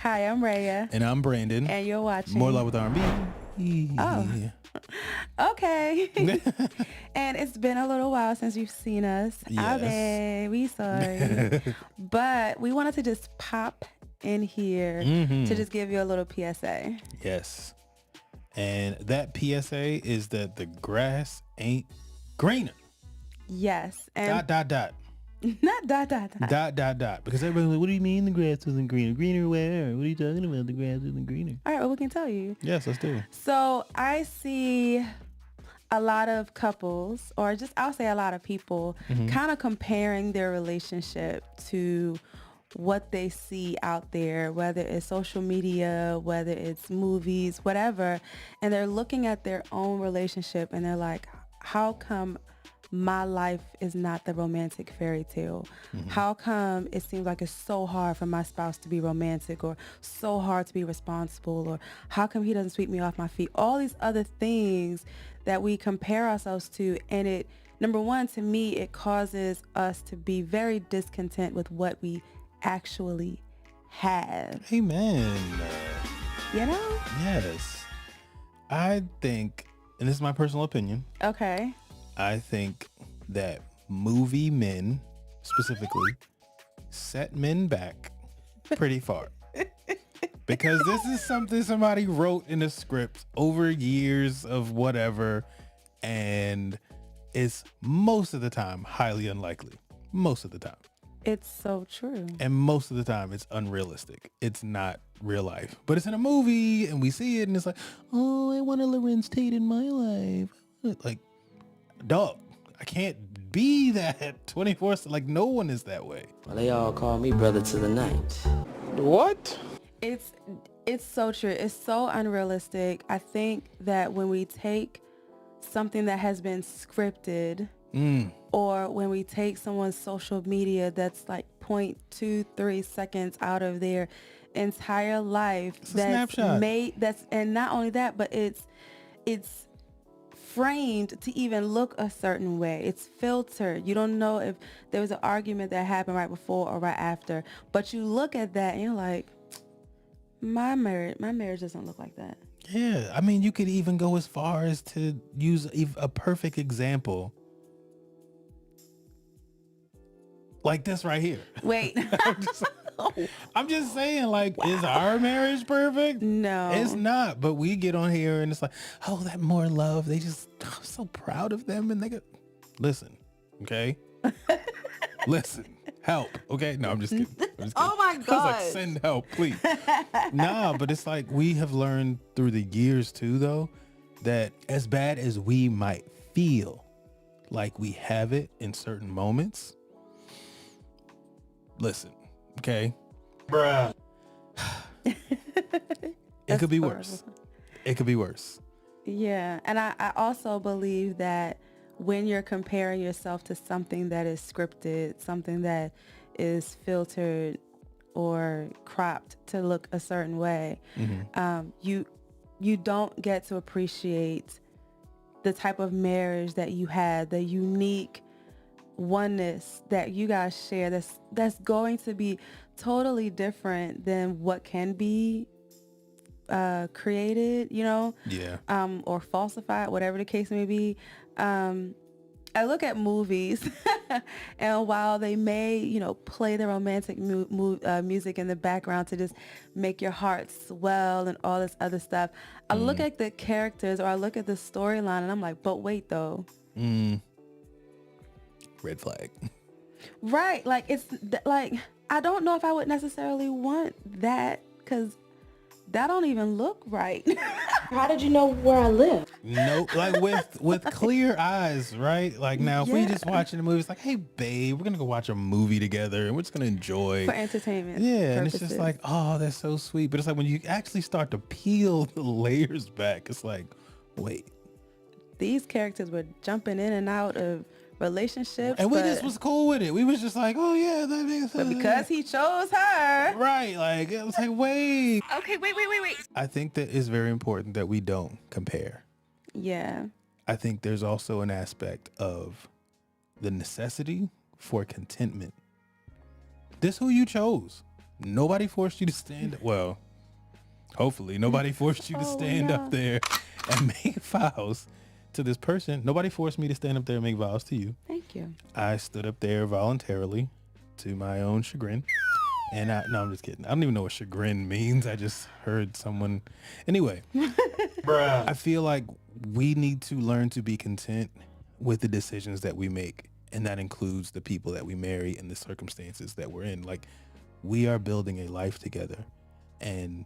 Hi, I'm Raya. And I'm Brandon. And you're watching More Love with R&B. Oh. Okay. And it's been a little while since you've seen us. Yes. We sorry. But we wanted to just pop in here to just give you a little PSA. Yes. And that PSA is that the grass ain't greener. Yes. And Dot. Not dot. Because everybody's like, what do you mean the grass isn't greener? Greener where? What are you talking about? The grass isn't greener. All right, well, we can tell you. Yes, let's do. So I see a lot of couples, or just I'll say a lot of people, kind of comparing their relationship to what they see out there, whether it's social media, whether it's movies, whatever. And they're looking at their own relationship and they're like, how come my life is not the romantic fairy tale? How come it seems like it's so hard for my spouse to be romantic, or so hard to be responsible, or how come he doesn't sweep me off my feet? All these other things that we compare ourselves to, and it, number one, to me, it causes us to be very discontent with what we actually have. Amen. You know? Yes. I think, and this is my personal opinion, Okay. I think that movie men specifically set men back pretty far. Because this is something somebody wrote in a script over years of whatever, and it's most of the time highly unlikely. Most of the time. It's so true. And most of the time it's unrealistic. It's not real life. But it's in a movie and we see it and it's like, oh, I want a Lorenz Tate in my life. Like, dog, I can't be that 24. Like, no one is that way. Well, they all call me brother to the night. What? It's so true. It's so unrealistic. I think that when we take something that has been scripted, or when we take someone's social media that's like 0.23 seconds out of their entire life, It's a snapshot. And not only that, but it's framed to even look a certain way. It's filtered. You don't know if there was an argument that happened right before or right after, but you look at that and you're like, my marriage doesn't look like that. Yeah, I mean, you could even go as far as to use a perfect example. Like this right here. Wait. I'm just saying, like, is our marriage perfect? No. It's not, but we get on here and it's like, oh, that more love. They just, I'm so proud of them. And they get, listen, okay? Listen, help, okay? No, I'm just kidding. Oh my I was God. like, send help, please. Nah, but it's like we have learned through the years too, though, that as bad as we might feel like we have it in certain moments, listen, okay? Bruh. It could be worse. It could be worse. Yeah. And I also believe that when you're comparing yourself to something that is scripted, something that is filtered or cropped to look a certain way, you don't get to appreciate the type of marriage that you had, the unique oneness that you guys share that's going to be totally different than what can be created, you know? Yeah. Or falsified, whatever the case may be. I look at movies and while they may, you know, play the romantic music in the background to just make your heart swell and all this other stuff, I look at the characters or I look at the storyline and I'm like, but wait though. Red flag. Right. Like like, I don't know if I would necessarily want that because that don't even look right. How did you know where I live? No, like with clear eyes, right? Like now, if we Yeah. just watching the movie, it's like, hey, babe, we're gonna go watch a movie together, and we're just gonna enjoy. For entertainment Yeah, and it's just purposes. like, oh, that's so sweet. But it's like when you actually start to peel the layers back, it's like, wait. These characters were jumping in and out of relationships. And we but, just was cool with it. We was just like, oh yeah, that makes sense. but because he chose her. Right, like it was like, wait. Okay, wait. I think that it's very important that we don't compare. Yeah. I think there's also an aspect of the necessity for contentment. This who you chose. Nobody forced you to stand. Well, hopefully nobody forced you to stand up there and make vows to this person. Nobody forced me to stand up there and make vows to you. Thank you. I stood up there voluntarily to my own chagrin. And no, I'm just kidding. I don't even know what chagrin means. I just heard someone. Anyway, Bruh. I feel like we need to learn to be content with the decisions that we make. And that includes the people that we marry and the circumstances that we're in. Like, we are building a life together. And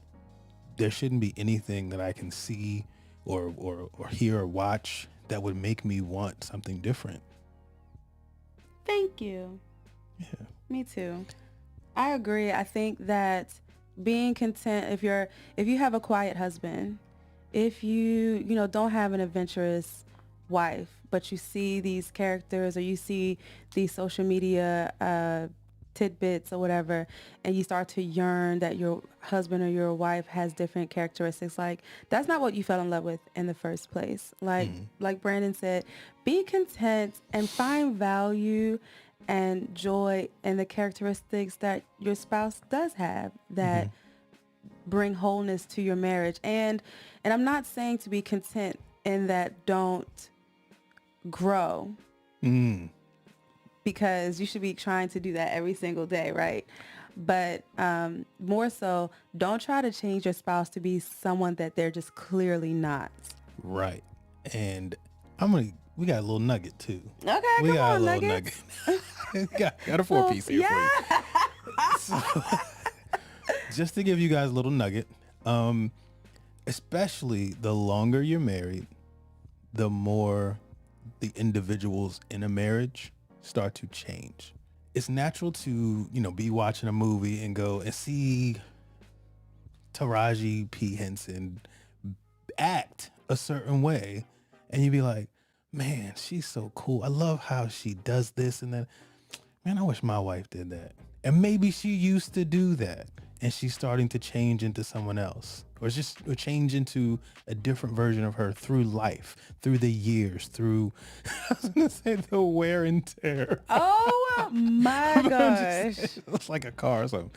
there shouldn't be anything that I can see or hear or watch that would make me want something different. Thank you. Yeah. Me too. I agree. I think that being content, if you have a quiet husband, if you don't have an adventurous wife, but you see these characters or you see these social media tidbits or whatever, and you start to yearn that your husband or your wife has different characteristics, like that's not what you fell in love with in the first place. Like Brandon said, be content and find value and joy in the characteristics that your spouse does have that bring wholeness to your marriage. And I'm not saying to be content in that don't grow, because you should be trying to do that every single day, right? But more so, don't try to change your spouse to be someone that they're just clearly not. Right. And we got a little nugget too. Okay, We come got a on, little Nuggets. nugget. got a 4-piece here for you. So, just to give you guys a little nugget, especially the longer you're married, the more the individuals in a marriage start to change. It's natural to, be watching a movie and go and see Taraji P. Henson act a certain way. And you'd be like, man, she's so cool. I love how she does this and that. Man, I wish my wife did that. And maybe she used to do that and she's starting to change into someone else, or change into a different version of her through life, through the years, through, I was going to say the wear and tear. Oh my gosh. It's like a car or something.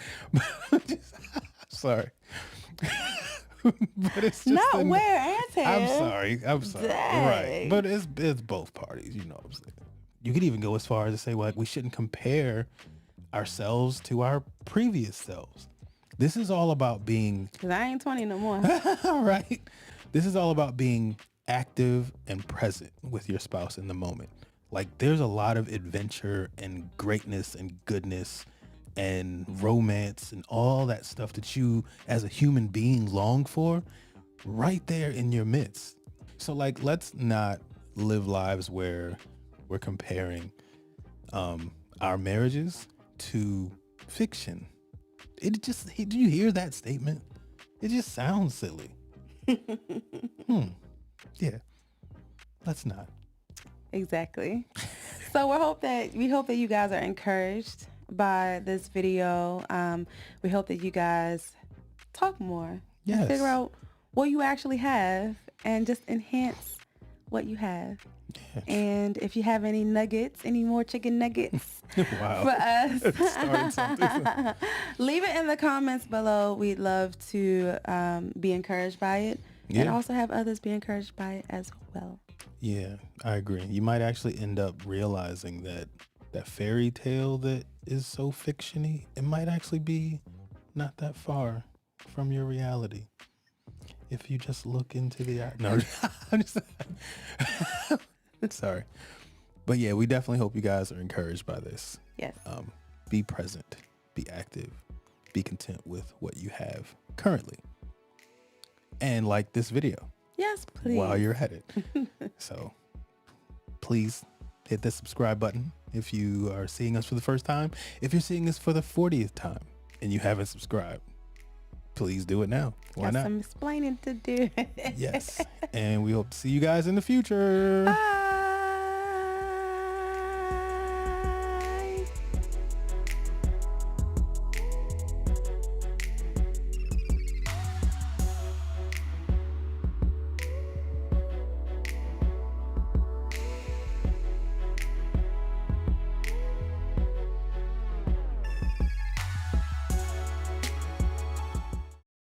Sorry. But it's just Not wear and tear. I'm sorry. Dang. Right. But it's both parties, you know what I'm saying? You could even go as far as to say, like, we shouldn't compare ourselves to our previous selves. This is all about being... Because I ain't 20 no more. Right. This is all about being active and present with your spouse in the moment. Like, there's a lot of adventure and greatness and goodness and romance and all that stuff that you as a human being long for right there in your midst. So, like, let's not live lives where we're comparing our marriages to fiction. Do you hear that statement? It just sounds silly. Yeah, let's not. Exactly. So we hope that you guys are encouraged by this video. We hope that you guys talk more. Yes. And figure out what you actually have and just enhance what you have. Yeah. And if you have any more chicken nuggets Wow. for us, Started something. leave it in the comments below. We'd love to be encouraged by it and Yeah. also have others be encouraged by it as well. Yeah, I agree. You might actually end up realizing that fairy tale that is so fictiony, it might actually be not that far from your reality. If you just look into the eye. No, I'm just sorry. But yeah, we definitely hope you guys are encouraged by this. Yes. Be present, be active, be content with what you have currently. And like this video. Yes, please. While you're at it. So please hit the subscribe button if you are seeing us for the first time. If you're seeing us for the 40th time and you haven't subscribed, please do it now. Why Got not? some explaining to do. Yes. And we hope to see you guys in the future. Bye.